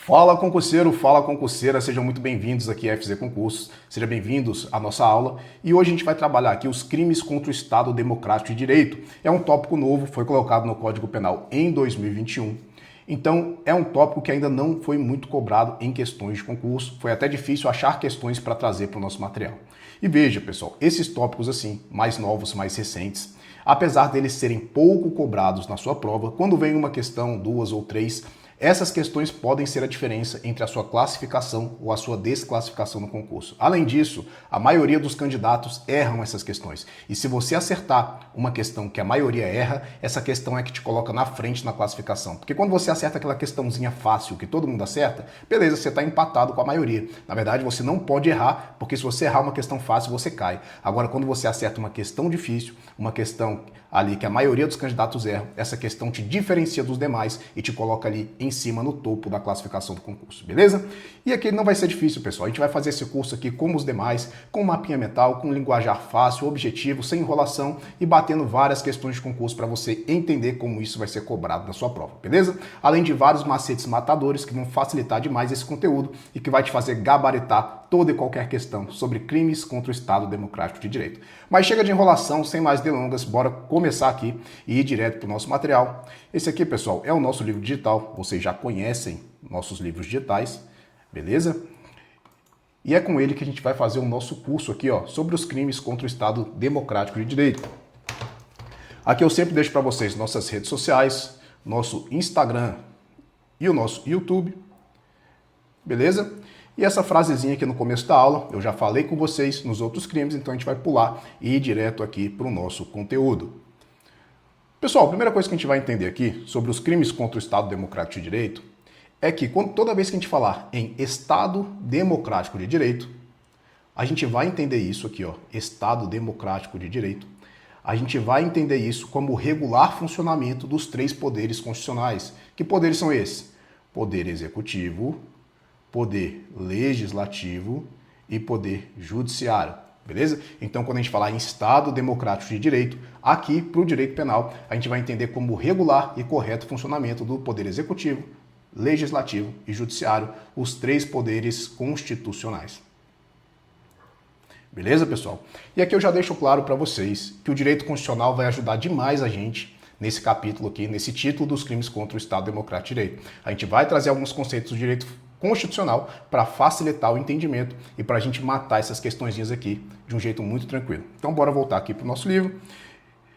Fala concurseiro, fala concurseira, sejam muito bem-vindos aqui à FZ Concursos, sejam bem-vindos à nossa aula e hoje a gente vai trabalhar aqui os crimes contra o Estado Democrático de Direito. É um tópico novo, foi colocado no Código Penal em 2021, então é um tópico que ainda não foi muito cobrado em questões de concurso, foi até difícil achar questões para trazer para o nosso material. E veja pessoal, esses tópicos assim, mais novos, mais recentes, apesar deles serem pouco cobrados na sua prova, quando vem uma questão, duas ou três, essas questões podem ser a diferença entre a sua classificação ou a sua desclassificação no concurso. Além disso, a maioria dos candidatos erram essas questões. E se você acertar uma questão que a maioria erra, essa questão é que te coloca na frente na classificação. Porque quando você acerta aquela questãozinha fácil que todo mundo acerta, beleza, você está empatado com a maioria. Na verdade, você não pode errar, porque se você errar uma questão fácil, você cai. Agora, quando você acerta uma questão difícil, uma questão ali que a maioria dos candidatos erram, essa questão te diferencia dos demais e te coloca ali em cima, no topo da classificação do concurso, beleza? E aqui não vai ser difícil, pessoal. A gente vai fazer esse curso aqui como os demais, com mapinha mental, com linguajar fácil, objetivo, sem enrolação e batendo várias questões de concurso para você entender como isso vai ser cobrado na sua prova, beleza? Além de vários macetes matadores que vão facilitar demais esse conteúdo e que vai te fazer gabaritar toda e qualquer questão sobre crimes contra o Estado Democrático de Direito. Mas chega de enrolação, sem mais delongas, bora começar aqui e ir direto para o nosso material. Esse aqui, pessoal, é o nosso livro digital, vocês já conhecem nossos livros digitais, beleza? E é com ele que a gente vai fazer o nosso curso aqui, ó, sobre os crimes contra o Estado Democrático de Direito. Aqui eu sempre deixo para vocês nossas redes sociais, nosso Instagram e o nosso YouTube, beleza? E essa frasezinha aqui no começo da aula, eu já falei com vocês nos outros crimes, então a gente vai pular e ir direto aqui para o nosso conteúdo. Pessoal, a primeira coisa que a gente vai entender aqui sobre os crimes contra o Estado Democrático de Direito é que toda vez que a gente falar em Estado Democrático de Direito, a gente vai entender isso aqui, ó, Estado Democrático de Direito. A gente vai entender isso como o regular funcionamento dos três poderes constitucionais. Que poderes são esses? Poder Executivo, Poder Legislativo e Poder Judiciário, beleza? Então, quando a gente falar em Estado Democrático de Direito, aqui para o direito penal, a gente vai entender como regular e correto funcionamento do Poder Executivo, Legislativo e Judiciário, os três poderes constitucionais. Beleza, pessoal? E aqui eu já deixo claro para vocês que o direito constitucional vai ajudar demais a gente nesse capítulo aqui, nesse título dos crimes contra o Estado Democrático de Direito. A gente vai trazer alguns conceitos do direito constitucional para facilitar o entendimento e para a gente matar essas questõezinhas aqui de um jeito muito tranquilo. Então, bora voltar aqui para o nosso livro.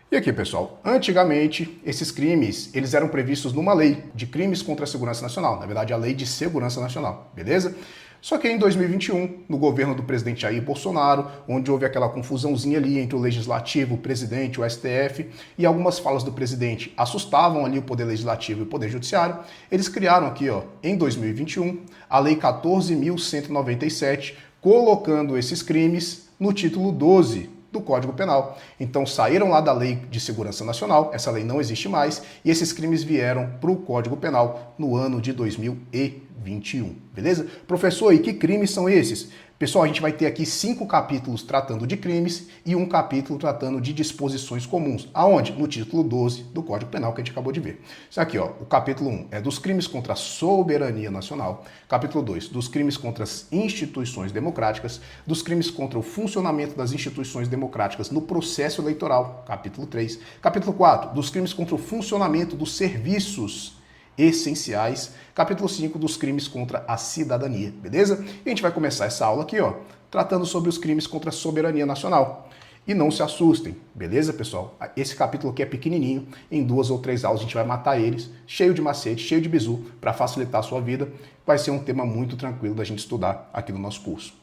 E aqui, pessoal, antigamente, esses crimes, eles eram previstos numa lei de crimes contra a segurança nacional, na verdade, a Lei de Segurança Nacional, beleza? Só que em 2021, no governo do presidente Jair Bolsonaro, onde houve aquela confusãozinha ali entre o Legislativo, o presidente, o STF, e algumas falas do presidente assustavam ali o Poder Legislativo e o Poder Judiciário, eles criaram aqui, ó, em 2021, a Lei 14.197, colocando esses crimes no título 12 do Código Penal. Então saíram lá da Lei de Segurança Nacional, essa lei não existe mais, e esses crimes vieram para o Código Penal no ano de 2021, beleza? Professor, e que crimes são esses? Pessoal, a gente vai ter aqui 5 capítulos tratando de crimes e um capítulo tratando de disposições comuns. Aonde? No título 12 do Código Penal que a gente acabou de ver. Isso aqui, ó, o capítulo 1 é dos crimes contra a soberania nacional. Capítulo 2, dos crimes contra as instituições democráticas. Dos crimes contra o funcionamento das instituições democráticas no processo eleitoral. Capítulo 3. Capítulo 4, dos crimes contra o funcionamento dos serviços essenciais, capítulo 5 dos crimes contra a cidadania, beleza? E a gente vai começar essa aula aqui, ó, tratando sobre os crimes contra a soberania nacional. E não se assustem, beleza, pessoal? Esse capítulo aqui é pequenininho, em 2 ou 3 aulas a gente vai matar eles, cheio de macete, cheio de bizu, para facilitar a sua vida. Vai ser um tema muito tranquilo da gente estudar aqui no nosso curso.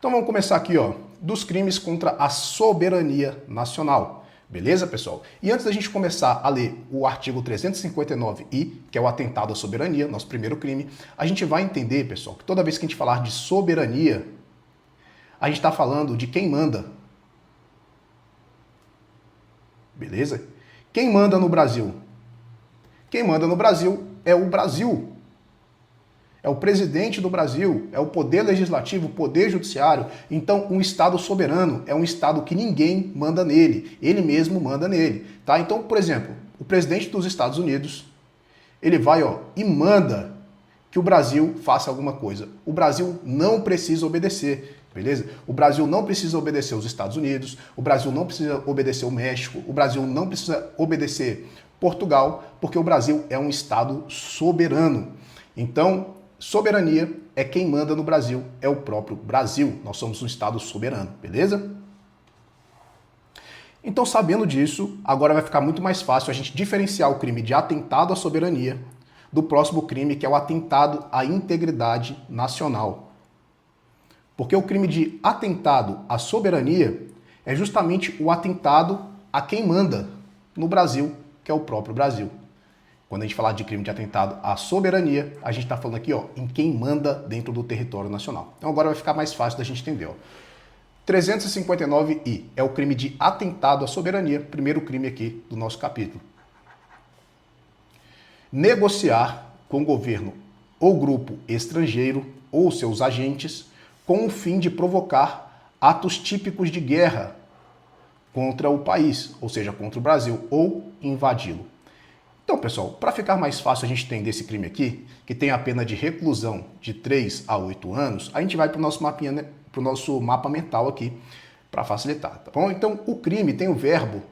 Então vamos começar aqui, ó, dos crimes contra a soberania nacional. Beleza, pessoal? E antes da gente começar a ler o artigo 359-I, que é o atentado à soberania, nosso primeiro crime, a gente vai entender, pessoal, que toda vez que a gente falar de soberania, a gente está falando de quem manda. Beleza? Quem manda no Brasil? Quem manda no Brasil é o Brasil. É o presidente do Brasil, é o poder legislativo, o poder judiciário. Então, um Estado soberano é um Estado que ninguém manda nele, ele mesmo manda nele. Tá? Então, por exemplo, o presidente dos Estados Unidos, ele vai, ó, e manda que o Brasil faça alguma coisa. O Brasil não precisa obedecer, beleza? O Brasil não precisa obedecer os Estados Unidos, o Brasil não precisa obedecer o México, o Brasil não precisa obedecer Portugal, porque o Brasil é um Estado soberano. Então, soberania é quem manda no Brasil, é o próprio Brasil. Nós somos um Estado soberano, beleza? Então, sabendo disso, agora vai ficar muito mais fácil a gente diferenciar o crime de atentado à soberania do próximo crime, que é o atentado à integridade nacional. Porque o crime de atentado à soberania é justamente o atentado a quem manda no Brasil, que é o próprio Brasil. Quando a gente falar de crime de atentado à soberania, a gente está falando aqui, ó, em quem manda dentro do território nacional. Então agora vai ficar mais fácil da gente entender, ó. 359I é o crime de atentado à soberania, primeiro crime aqui do nosso capítulo. Negociar com o governo ou grupo estrangeiro ou seus agentes com o fim de provocar atos típicos de guerra contra o país, ou seja, contra o Brasil, ou invadi-lo. Então, pessoal, para ficar mais fácil a gente entender esse crime aqui, que tem a pena de reclusão de 3 a 8 anos, a gente vai para o nosso mapinha, né, para o nosso mapa mental aqui, para facilitar, tá bom? Então, o crime tem o verbo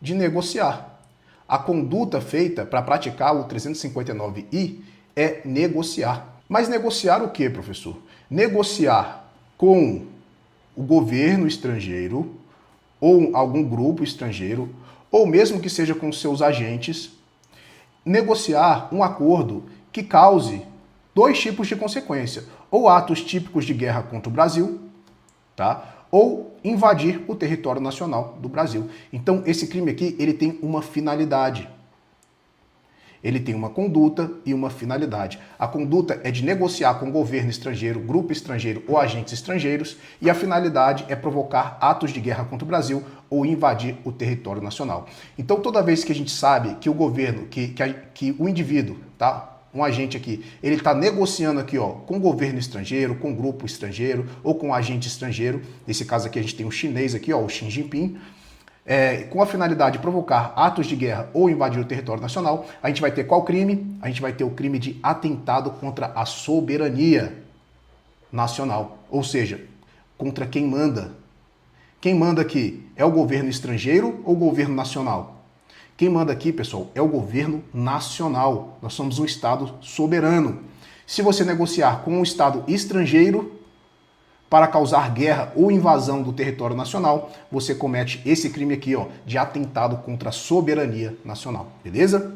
de negociar. A conduta feita para praticar o 359I é negociar. Mas negociar o que, professor? Negociar com o governo estrangeiro ou algum grupo estrangeiro, ou mesmo que seja com seus agentes, negociar um acordo que cause dois tipos de consequência, ou atos típicos de guerra contra o Brasil, tá? Ou invadir o território nacional do Brasil. Então, esse crime aqui, ele tem uma finalidade. Ele tem uma conduta e uma finalidade. A conduta é de negociar com o governo estrangeiro, grupo estrangeiro ou agentes estrangeiros, e a finalidade é provocar atos de guerra contra o Brasil ou invadir o território nacional. Então, toda vez que a gente sabe que o governo, que o indivíduo, tá? Um agente aqui, ele está negociando aqui, ó, com o governo estrangeiro, com o grupo estrangeiro ou com o agente estrangeiro. Nesse caso aqui a gente tem um chinês aqui, ó, o Xi Jinping. Com a finalidade de provocar atos de guerra ou invadir o território nacional, a gente vai ter qual crime? A gente vai ter o crime de atentado contra a soberania nacional, ou seja, contra quem manda. Quem manda aqui é o governo estrangeiro ou o governo nacional? Quem manda aqui, pessoal, é o governo nacional. Nós somos um Estado soberano. Se você negociar com um Estado estrangeiro para causar guerra ou invasão do território nacional, você comete esse crime aqui, ó, de atentado contra a soberania nacional, beleza?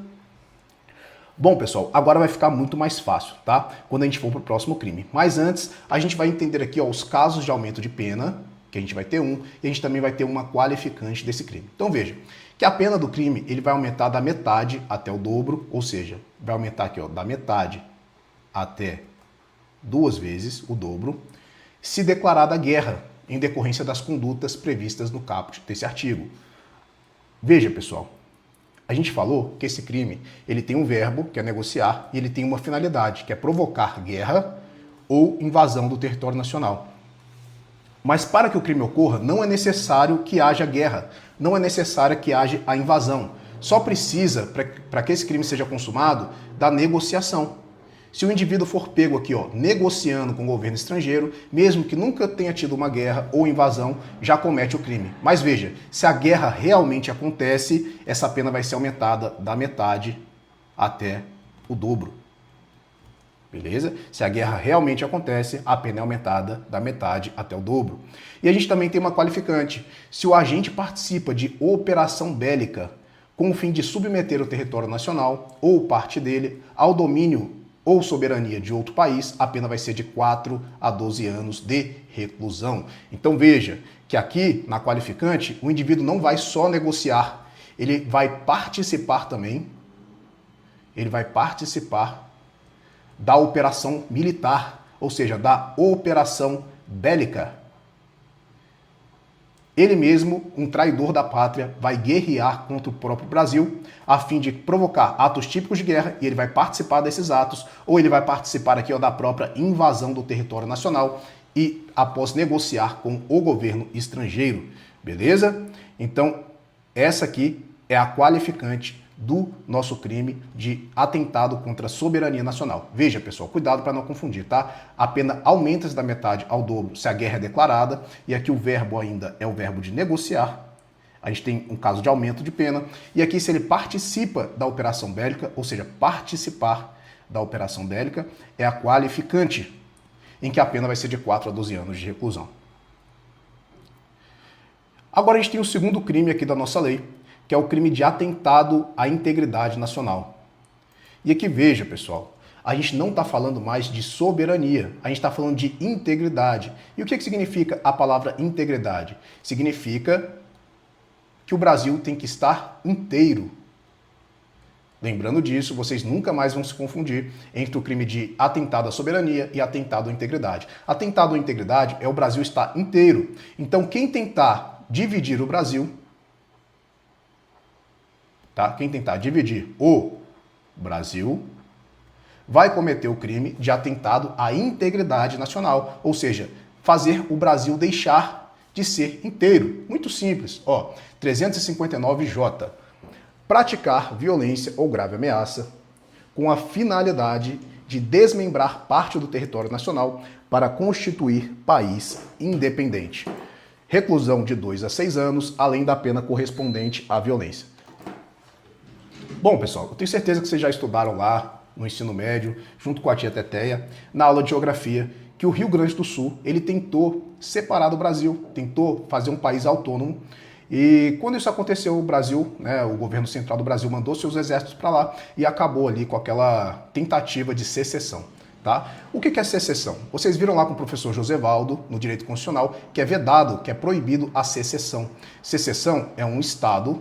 Bom, pessoal, agora vai ficar muito mais fácil, tá? Quando a gente for para o próximo crime. Mas antes, a gente vai entender aqui, ó, os casos de aumento de pena, que a gente vai ter um, e a gente também vai ter uma qualificante desse crime. Então veja, que a pena do crime ele vai aumentar da metade até o dobro, ou seja, vai aumentar aqui, ó, da metade até 2 vezes o dobro, se declarada guerra em decorrência das condutas previstas no caput desse artigo. Veja, pessoal, a gente falou que esse crime ele tem um verbo, que é negociar, e ele tem uma finalidade, que é provocar guerra ou invasão do território nacional. Mas para que o crime ocorra, não é necessário que haja guerra, não é necessário que haja a invasão. Só precisa, para que esse crime seja consumado, da negociação. Se o indivíduo for pego aqui, ó, negociando com o governo estrangeiro, mesmo que nunca tenha tido uma guerra ou invasão, já comete o crime. Mas veja, se a guerra realmente acontece, essa pena vai ser aumentada da metade até o dobro. Beleza? Se a guerra realmente acontece, a pena é aumentada da metade até o dobro. E a gente também tem uma qualificante. Se o agente participa de operação bélica com o fim de submeter o território nacional ou parte dele ao domínio ou soberania de outro país, a pena vai ser de 4 a 12 anos de reclusão. Então veja que aqui, na qualificante, o indivíduo não vai só negociar, ele vai participar também, ele vai participar da operação militar, ou seja, da operação bélica. Ele mesmo, um traidor da pátria, vai guerrear contra o próprio Brasil a fim de provocar atos típicos de guerra e ele vai participar desses atos ou ele vai participar aqui, ó, da própria invasão do território nacional e após negociar com o governo estrangeiro. Beleza? Então, essa aqui é a qualificante do nosso crime de atentado contra a soberania nacional. Veja, pessoal, cuidado para não confundir, tá? A pena aumenta-se da metade ao dobro se a guerra é declarada, e aqui o verbo ainda é o verbo de negociar. A gente tem um caso de aumento de pena, e aqui se ele participa da operação bélica, ou seja, participar da operação bélica, é a qualificante, em que a pena vai ser de 4 a 12 anos de reclusão. Agora a gente tem o segundo crime aqui da nossa lei, que é o crime de atentado à integridade nacional. E aqui veja, pessoal, a gente não está falando mais de soberania, a gente está falando de integridade. E o que significa a palavra integridade? Significa que o Brasil tem que estar inteiro. Lembrando disso, vocês nunca mais vão se confundir entre o crime de atentado à soberania e atentado à integridade. Atentado à integridade é o Brasil estar inteiro. Então, quem tentar dividir o Brasil, tá? Quem tentar dividir o Brasil vai cometer o crime de atentado à integridade nacional, ou seja, fazer o Brasil deixar de ser inteiro. Muito simples, ó, 359J. Praticar violência ou grave ameaça com a finalidade de desmembrar parte do território nacional para constituir país independente. Reclusão de 2 a 6 anos, além da pena correspondente à violência. Bom, pessoal, eu tenho certeza que vocês já estudaram lá no ensino médio, junto com a tia Teteia, na aula de geografia, que o Rio Grande do Sul, ele tentou separar do Brasil, tentou fazer um país autônomo. E quando isso aconteceu, o Brasil, né, o governo central do Brasil mandou seus exércitos para lá e acabou ali com aquela tentativa de secessão. Tá? O que é secessão? Vocês viram lá com o professor Josevaldo, no direito constitucional, que é vedado, que é proibido a secessão. Secessão é um Estado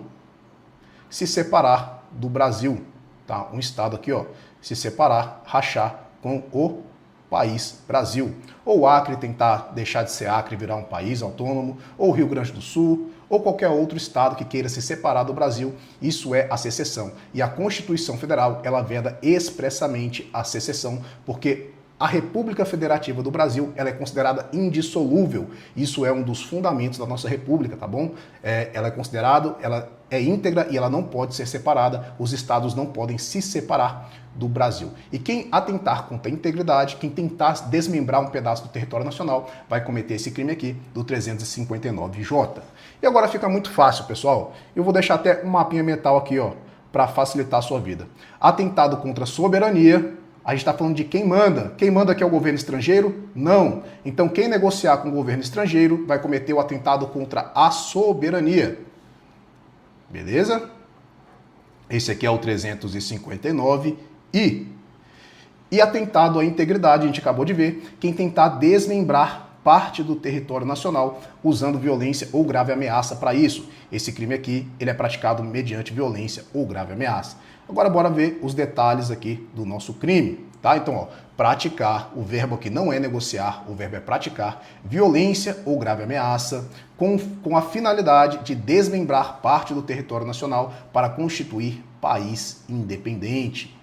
se separar do Brasil. Tá? Um Estado aqui, ó, se separar, rachar com o país Brasil. Ou o Acre tentar deixar de ser Acre e virar um país autônomo, ou o Rio Grande do Sul, ou qualquer outro estado que queira se separar do Brasil, isso é a secessão. E a Constituição Federal, ela veda expressamente a secessão, porque a República Federativa do Brasil, ela é considerada indissolúvel. Isso é um dos fundamentos da nossa República, tá bom? Ela é considerada, ela é íntegra e ela não pode ser separada. Os estados não podem se separar do Brasil. E quem atentar contra a integridade, quem tentar desmembrar um pedaço do território nacional, vai cometer esse crime aqui do 359J. E agora fica muito fácil, pessoal. Eu vou deixar até um mapinha mental aqui, ó, para facilitar a sua vida. Atentado contra a soberania. A gente está falando de quem manda. Quem manda aqui é o governo estrangeiro? Não. Então quem negociar com o governo estrangeiro vai cometer o atentado contra a soberania. Beleza? Esse aqui é o 359 e atentado à integridade, a gente acabou de ver, quem tentar desmembrar parte do território nacional usando violência ou grave ameaça para isso. Esse crime aqui, ele é praticado mediante violência ou grave ameaça. Agora bora ver os detalhes aqui do nosso crime, tá? Então, ó, praticar, o verbo aqui não é negociar, o verbo é praticar, violência ou grave ameaça com a finalidade de desmembrar parte do território nacional para constituir país independente.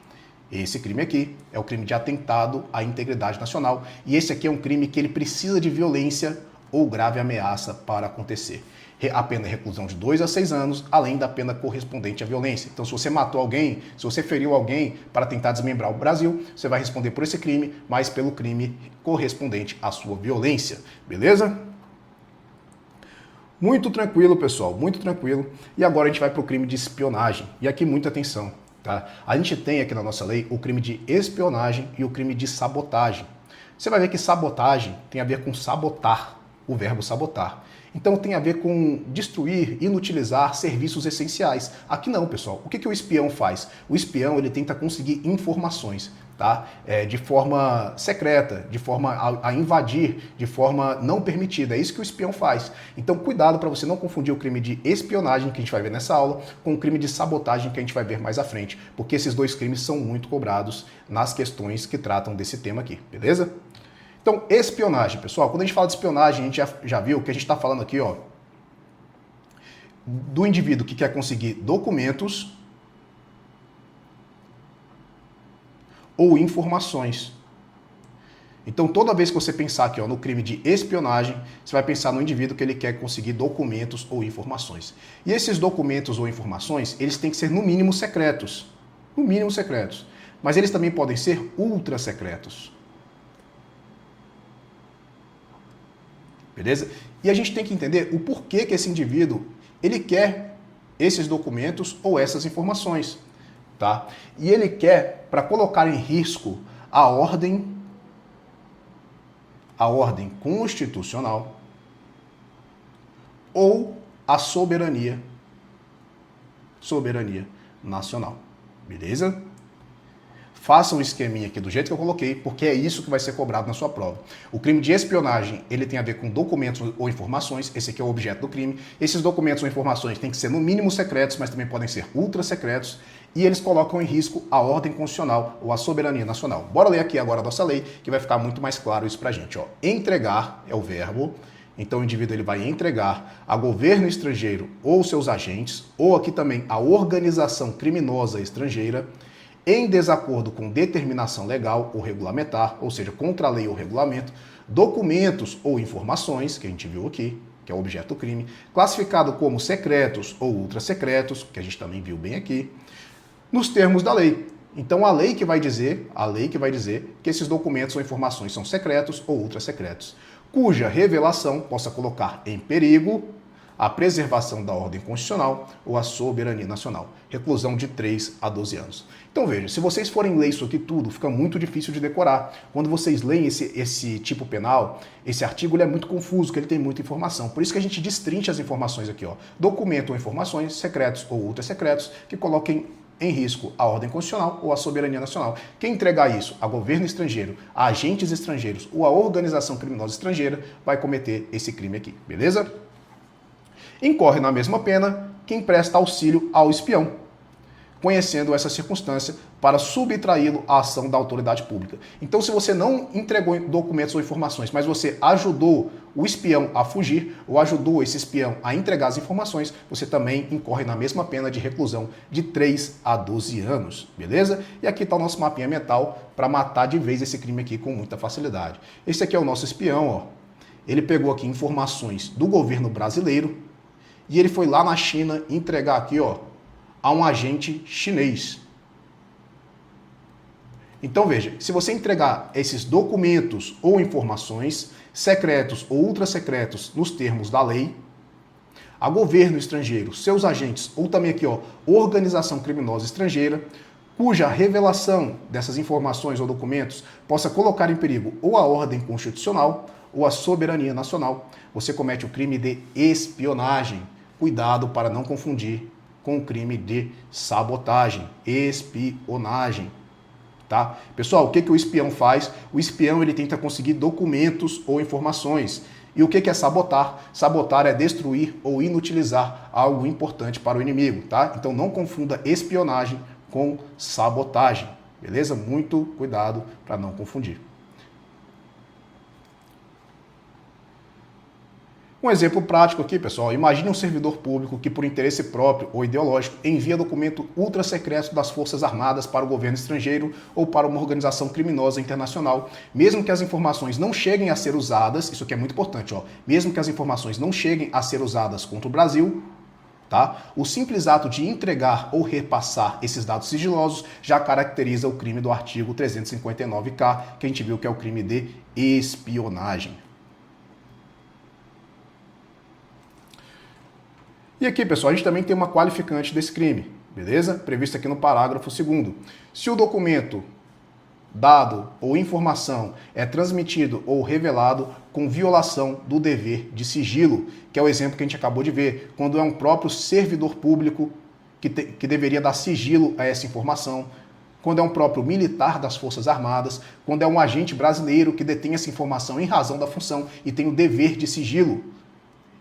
Esse crime aqui é o crime de atentado à integridade nacional e esse aqui é um crime que ele precisa de violência ou grave ameaça para acontecer. A pena é reclusão de 2 a 6 anos, além da pena correspondente à violência. Então, se você matou alguém, se você feriu alguém para tentar desmembrar o Brasil, você vai responder por esse crime, mas pelo crime correspondente à sua violência. Beleza? Muito tranquilo, pessoal, muito tranquilo. E agora a gente vai para o crime de espionagem. E aqui muita atenção, tá? A gente tem aqui na nossa lei o crime de espionagem e o crime de sabotagem. Você vai ver que sabotagem tem a ver com sabotar, o verbo sabotar. Então tem a ver com destruir, inutilizar serviços essenciais. Aqui não, pessoal. O que o espião faz? O espião, ele tenta conseguir informações, tá? De forma secreta, de forma a invadir, de forma não permitida. É isso que o espião faz. Então cuidado para você não confundir o crime de espionagem, que a gente vai ver nessa aula, com o crime de sabotagem, que a gente vai ver mais à frente, porque esses dois crimes são muito cobrados nas questões que tratam desse tema aqui, beleza? Então, espionagem, pessoal, quando a gente fala de espionagem, a gente já viu que a gente está falando aqui, ó, do indivíduo que quer conseguir documentos ou informações Então, toda vez que você pensar aqui no crime de espionagem, você vai pensar no indivíduo que ele quer conseguir documentos ou informações. E esses documentos ou informações, eles têm que ser no mínimo secretos. No mínimo secretos. Mas eles também podem ser ultra secretos. Beleza? E a gente tem que entender o porquê que esse indivíduo, ele quer esses documentos ou essas informações, tá? E ele quer para colocar em risco a ordem constitucional ou a soberania nacional. Beleza? Faça um esqueminha aqui do jeito que eu coloquei, porque é isso que vai ser cobrado na sua prova. O crime de espionagem, ele tem a ver com documentos ou informações, esse aqui é o objeto do crime. Esses documentos ou informações têm que ser no mínimo secretos, mas também podem ser ultra secretos, e eles colocam em risco a ordem constitucional ou a soberania nacional. Bora ler aqui agora a nossa lei, que vai ficar muito mais claro isso pra gente. Ó. Entregar é o verbo, então o indivíduo ele vai entregar a governo estrangeiro ou seus agentes, ou aqui também a organização criminosa estrangeira, em desacordo com determinação legal ou regulamentar, ou seja, contra a lei ou regulamento, documentos ou informações, que a gente viu aqui, que é o objeto do crime, classificado como secretos ou ultrasecretos, que a gente também viu bem aqui, nos termos da lei. Então a lei que vai dizer que esses documentos ou informações são secretos ou ultrasecretos, cuja revelação possa colocar em perigo a preservação da ordem constitucional ou a soberania nacional. Reclusão de 3 a 12 anos. Então veja, se vocês forem ler isso aqui tudo, fica muito difícil de decorar. Quando vocês leem esse tipo penal, esse artigo ele é muito confuso, porque ele tem muita informação. Por isso que a gente destrincha as informações aqui. Ó. Documento ou informações secretos ou ultrasecretos que coloquem em risco a ordem constitucional ou a soberania nacional. Quem entregar isso a governo estrangeiro, a agentes estrangeiros ou a organização criminosa estrangeira vai cometer esse crime aqui, beleza? Incorre na mesma pena quem presta auxílio ao espião, conhecendo essa circunstância para subtraí-lo à ação da autoridade pública. Então, se você não entregou documentos ou informações, mas você ajudou o espião a fugir, ou ajudou esse espião a entregar as informações, você também incorre na mesma pena de reclusão de 3 a 12 anos, beleza? E aqui está o nosso mapinha mental para matar de vez esse crime aqui com muita facilidade. Esse aqui é o nosso espião, ó. Ele pegou aqui informações do governo brasileiro, e ele foi lá na China entregar aqui, ó, a um agente chinês. Então veja, se você entregar esses documentos ou informações secretos ou ultrasecretos nos termos da lei, a governo estrangeiro, seus agentes ou também aqui, ó, organização criminosa estrangeira, cuja revelação dessas informações ou documentos possa colocar em perigo ou a ordem constitucional ou a soberania nacional, você comete o crime de espionagem. Cuidado para não confundir com o crime de sabotagem, espionagem, tá? Pessoal, o que o espião faz? O espião ele tenta conseguir documentos ou informações. E o que é sabotar? Sabotar é destruir ou inutilizar algo importante para o inimigo, tá? Então não confunda espionagem com sabotagem, beleza? Muito cuidado para não confundir. Um exemplo prático aqui, pessoal, imagine um servidor público que, por interesse próprio ou ideológico, envia documento ultrasecreto das Forças Armadas para o governo estrangeiro ou para uma organização criminosa internacional, mesmo que as informações não cheguem a ser usadas, isso aqui é muito importante, ó, mesmo que as informações não cheguem a ser usadas contra o Brasil, tá? O simples ato de entregar ou repassar esses dados sigilosos já caracteriza o crime do artigo 359-K, que a gente viu que é o crime de espionagem. E aqui, pessoal, a gente também tem uma qualificante desse crime, beleza? Prevista aqui no parágrafo 2º. Se o documento, dado ou informação é transmitido ou revelado com violação do dever de sigilo, que é o exemplo que a gente acabou de ver, quando é um próprio servidor público que deveria dar sigilo a essa informação, quando é um próprio militar das Forças Armadas, quando é um agente brasileiro que detém essa informação em razão da função e tem o dever de sigilo,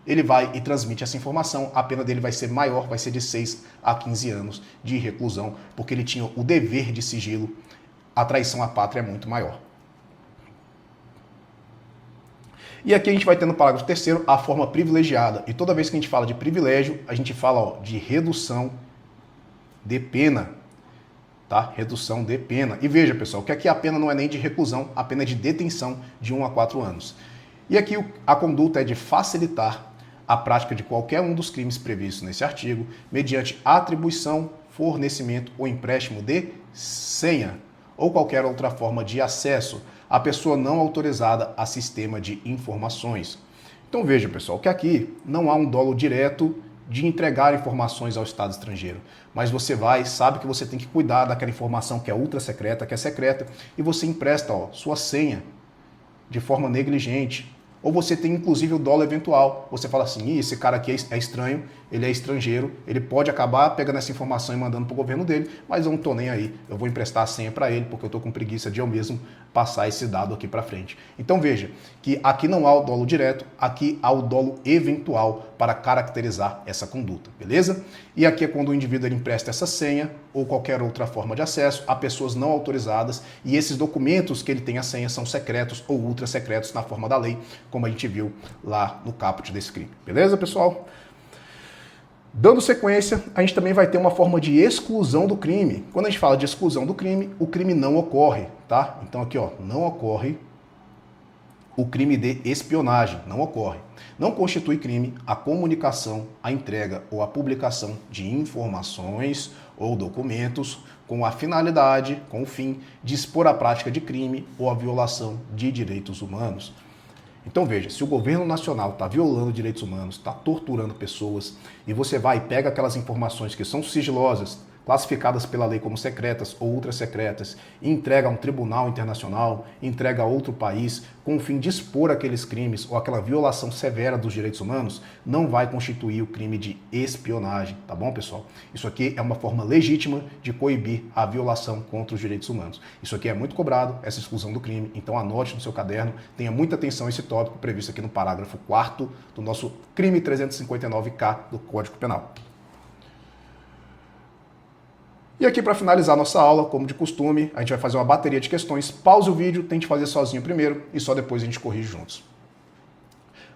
ele vai e transmite essa informação, a pena dele vai ser maior, vai ser de 6 a 15 anos de reclusão, porque ele tinha o dever de sigilo, a traição à pátria é muito maior. E aqui a gente vai ter no parágrafo 3º a forma privilegiada, e toda vez que a gente fala de privilégio, a gente fala, ó, de redução de pena. tá? Redução de pena. E veja, pessoal, que aqui a pena não é nem de reclusão, a pena é de detenção de 1 a 4 anos. E aqui a conduta é de facilitar a prática de qualquer um dos crimes previstos nesse artigo, mediante atribuição, fornecimento ou empréstimo de senha ou qualquer outra forma de acesso à pessoa não autorizada a sistema de informações. Então veja, pessoal, que aqui não há um dolo direto de entregar informações ao Estado estrangeiro, mas você sabe que você tem que cuidar daquela informação que é ultra secreta, que é secreta, e você empresta sua senha de forma negligente. Ou você tem inclusive o dolo eventual. Você fala assim, esse cara aqui é estranho, ele é estrangeiro, ele pode acabar pegando essa informação e mandando para o governo dele, mas eu não estou nem aí, eu vou emprestar a senha para ele porque eu estou com preguiça de eu mesmo passar esse dado aqui para frente. Então veja que aqui não há o dolo direto, aqui há o dolo eventual para caracterizar essa conduta, beleza? E aqui é quando o indivíduo ele empresta essa senha ou qualquer outra forma de acesso a pessoas não autorizadas e esses documentos que ele tem a senha são secretos ou ultra secretos na forma da lei, como a gente viu lá no caput desse crime. Beleza, pessoal? Dando sequência, a gente também vai ter uma forma de exclusão do crime. Quando a gente fala de exclusão do crime, o crime não ocorre, tá? Então aqui, não ocorre o crime de espionagem, não ocorre. Não constitui crime a comunicação, a entrega ou a publicação de informações ou documentos com a finalidade, com o fim de expor a prática de crime ou a violação de direitos humanos. Então veja, se o governo nacional está violando direitos humanos, está torturando pessoas, e você vai e pega aquelas informações que são sigilosas, classificadas pela lei como secretas ou ultra secretas, e entrega a um tribunal internacional, entrega a outro país, com o fim de expor aqueles crimes ou aquela violação severa dos direitos humanos, não vai constituir o crime de espionagem, tá bom, pessoal? Isso aqui é uma forma legítima de coibir a violação contra os direitos humanos. Isso aqui é muito cobrado, essa exclusão do crime, então anote no seu caderno, tenha muita atenção a esse tópico previsto aqui no parágrafo 4º do nosso crime 359K do Código Penal. E aqui para finalizar nossa aula, como de costume, a gente vai fazer uma bateria de questões. Pause o vídeo, tente fazer sozinho primeiro e só depois a gente corrige juntos.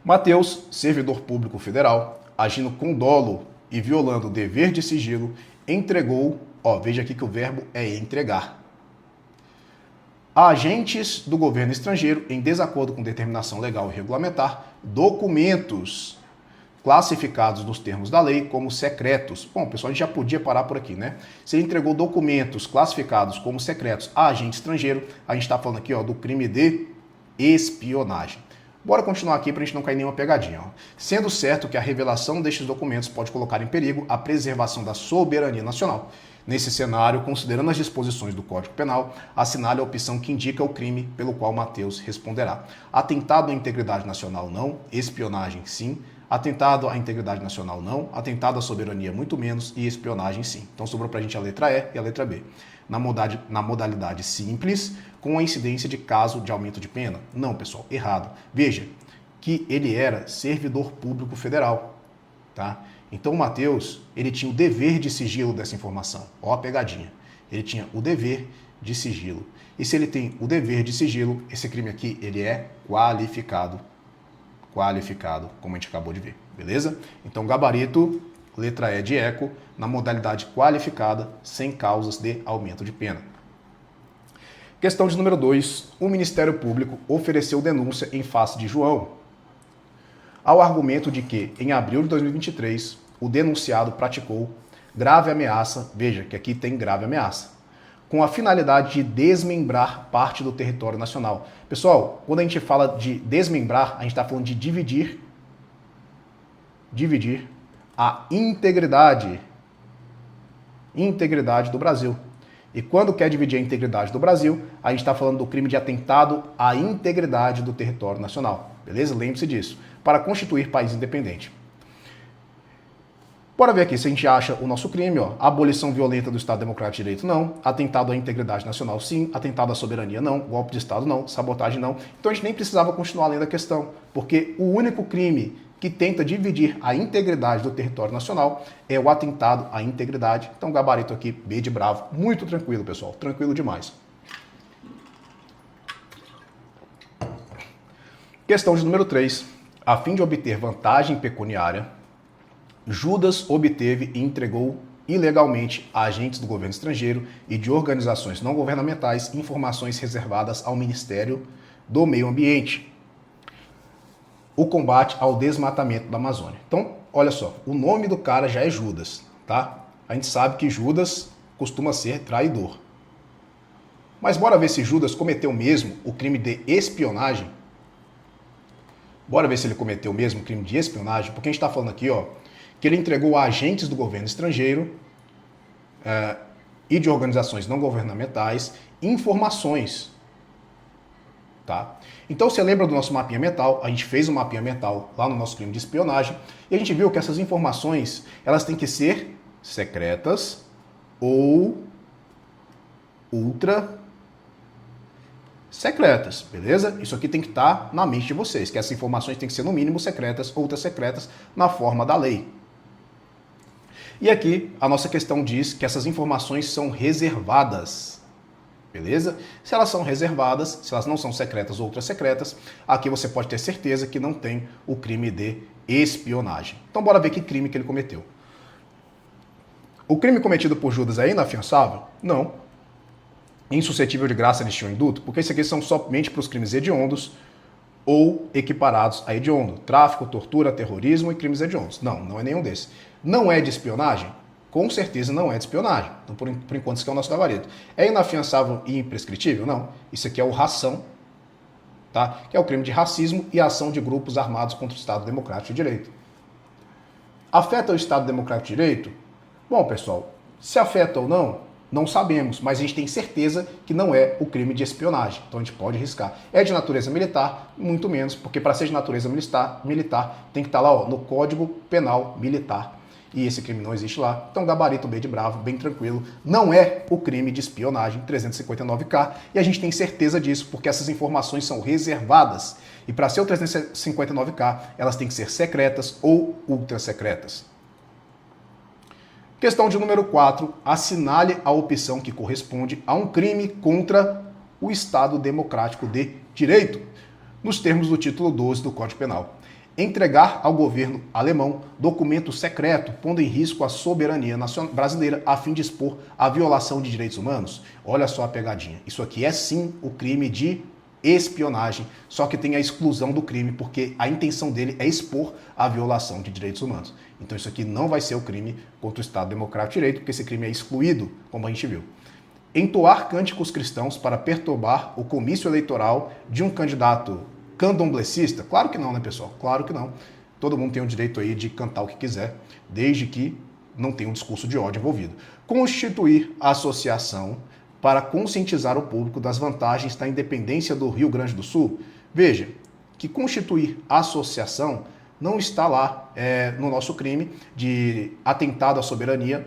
Matheus, servidor público federal, agindo com dolo e violando o dever de sigilo, entregou, veja aqui que o verbo é entregar, a agentes do governo estrangeiro, em desacordo com determinação legal e regulamentar, documentos classificados nos termos da lei como secretos. Bom, pessoal, a gente já podia parar por aqui, né? Se ele entregou documentos classificados como secretos a agente estrangeiro, a gente está falando aqui do crime de espionagem. Bora continuar aqui para a gente não cair em nenhuma pegadinha. Sendo certo que a revelação destes documentos pode colocar em perigo a preservação da soberania nacional. Nesse cenário, considerando as disposições do Código Penal, assinale a opção que indica o crime pelo qual Matheus responderá. Atentado à integridade nacional, não. Espionagem, sim. Atentado à integridade nacional, não. Atentado à soberania, muito menos. E espionagem, sim. Então sobrou para a gente a letra E e a letra B. Na modalidade simples, com a incidência de caso de aumento de pena. Não, pessoal, errado. Veja que ele era servidor público federal, tá? Então o Matheus, ele tinha o dever de sigilo dessa informação. Ó a pegadinha. Ele tinha o dever de sigilo. E se ele tem o dever de sigilo, esse crime aqui, ele é qualificado. Qualificado, como a gente acabou de ver, beleza? Então gabarito, letra E de eco, na modalidade qualificada, sem causas de aumento de pena. Questão de número 2. O Ministério Público ofereceu denúncia em face de João, ao argumento de que, em abril de 2023, o denunciado praticou grave ameaça, veja que aqui tem grave ameaça, com a finalidade de desmembrar parte do território nacional. Pessoal, quando a gente fala de desmembrar, a gente está falando de dividir a integridade do Brasil. E quando quer dividir a integridade do Brasil, a gente está falando do crime de atentado à integridade do território nacional. Beleza? Lembre-se disso. Para constituir país independente. Bora ver aqui se a gente acha o nosso crime, abolição violenta do Estado Democrático de Direito, não. Atentado à integridade nacional, sim. Atentado à soberania, não. Golpe de Estado, não. Sabotagem, não. Então a gente nem precisava continuar além da questão, porque o único crime que tenta dividir a integridade do território nacional é o atentado à integridade. Então gabarito aqui, B de bravo. Muito tranquilo, pessoal. Tranquilo demais. Questão de número 3. A fim de obter vantagem pecuniária, Judas obteve e entregou ilegalmente a agentes do governo estrangeiro e de organizações não governamentais informações reservadas ao Ministério do Meio Ambiente. O combate ao desmatamento da Amazônia. Então, olha só, o nome do cara já é Judas, tá? A gente sabe que Judas costuma ser traidor. Mas bora ver se Judas cometeu mesmo o crime de espionagem? Bora ver se ele cometeu mesmo o crime de espionagem? Porque a gente está falando aqui, ó, que ele entregou a agentes do governo estrangeiro e de organizações não governamentais informações. Tá? Então você lembra do nosso mapinha mental, a gente fez um mapinha mental lá no nosso crime de espionagem e a gente viu que essas informações elas têm que ser secretas ou ultra secretas, beleza? Isso aqui tem que estar na mente de vocês, que essas informações têm que ser no mínimo secretas ou ultra secretas na forma da lei. E aqui a nossa questão diz que essas informações são reservadas, beleza? Se elas são reservadas, se elas não são secretas ou ultra secretas, aqui você pode ter certeza que não tem o crime de espionagem. Então bora ver que crime que ele cometeu. O crime cometido por Judas é inafiançável? Não. Insuscetível de graça, anistia ou indulto? Porque esses aqui são somente para os crimes hediondos ou equiparados a hediondo. Tráfico, tortura, terrorismo e crimes hediondos. Não, não é nenhum desses. Não é de espionagem? Com certeza não é de espionagem. Então, por enquanto, isso aqui é o nosso gabarito. É inafiançável e imprescritível? Não. Isso aqui é o ração, tá? Que é o crime de racismo e ação de grupos armados contra o Estado Democrático de Direito. Afeta o Estado Democrático de Direito? Bom, pessoal, se afeta ou não, não sabemos, mas a gente tem certeza que não é o crime de espionagem. Então a gente pode arriscar. É de natureza militar? Muito menos, porque para ser de natureza militar tem que estar lá, ó, no Código Penal Militar. E esse crime não existe lá. Então gabarito B de bravo, bem tranquilo. Não é o crime de espionagem 359K. E a gente tem certeza disso, porque essas informações são reservadas. E para ser o 359K, elas têm que ser secretas ou ultra secretas. Questão de número 4. Assinale a opção que corresponde a um crime contra o Estado Democrático de Direito, nos termos do título 12 do Código Penal. Entregar ao governo alemão documento secreto, pondo em risco a soberania brasileira a fim de expor a violação de direitos humanos. Olha só a pegadinha. Isso aqui é sim o crime de espionagem, só que tem a exclusão do crime, porque a intenção dele é expor a violação de direitos humanos. Então isso aqui não vai ser o crime contra o Estado Democrático de Direito, porque esse crime é excluído, como a gente viu. Entoar cânticos cristãos para perturbar o comício eleitoral de um candidato candomblessista? Claro que não, né, pessoal? Claro que não. Todo mundo tem o direito aí de cantar o que quiser, desde que não tenha um discurso de ódio envolvido. Constituir associação para conscientizar o público das vantagens da independência do Rio Grande do Sul. Veja, que constituir associação não está lá no nosso crime de atentado à soberania,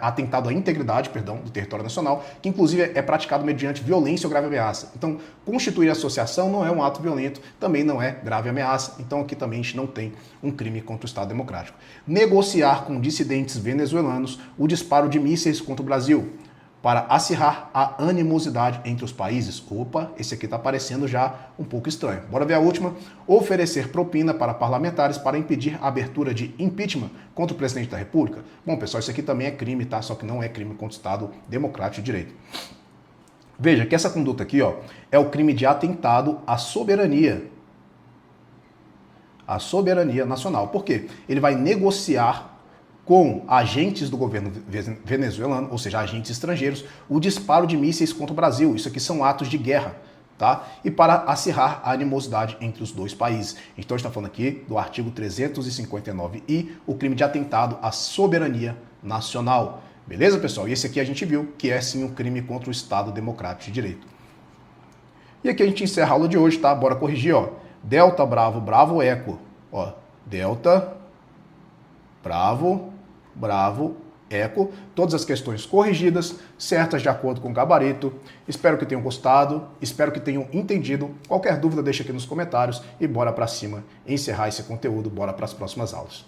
atentado à integridade, do território nacional, que inclusive é praticado mediante violência ou grave ameaça. Então, constituir associação não é um ato violento, também não é grave ameaça, então aqui também a gente não tem um crime contra o Estado Democrático. Negociar com dissidentes venezuelanos o disparo de mísseis contra o Brasil, para acirrar a animosidade entre os países. Opa, esse aqui está parecendo já um pouco estranho. Bora ver a última. Oferecer propina para parlamentares para impedir a abertura de impeachment contra o presidente da República. Bom, pessoal, isso aqui também é crime, tá? Só que não é crime contra o Estado Democrático de Direito. Veja que essa conduta aqui, ó, é o crime de atentado à soberania. A soberania nacional. Por quê? Ele vai negociar com agentes do governo venezuelano, ou seja, agentes estrangeiros, o disparo de mísseis contra o Brasil. Isso aqui são atos de guerra, tá? E para acirrar a animosidade entre os dois países. Então a gente está falando aqui do artigo 359I, o crime de atentado à soberania nacional. Beleza, pessoal? E esse aqui a gente viu que é sim um crime contra o Estado Democrático de Direito. E aqui a gente encerra a aula de hoje, tá? Bora corrigir, ó. Delta, Bravo, Bravo, Eco. Ó, Delta, Bravo, Bravo, Eco, todas as questões corrigidas, certas de acordo com o gabarito. Espero que tenham gostado, espero que tenham entendido. Qualquer dúvida deixa aqui nos comentários e bora pra cima encerrar esse conteúdo, bora para as próximas aulas.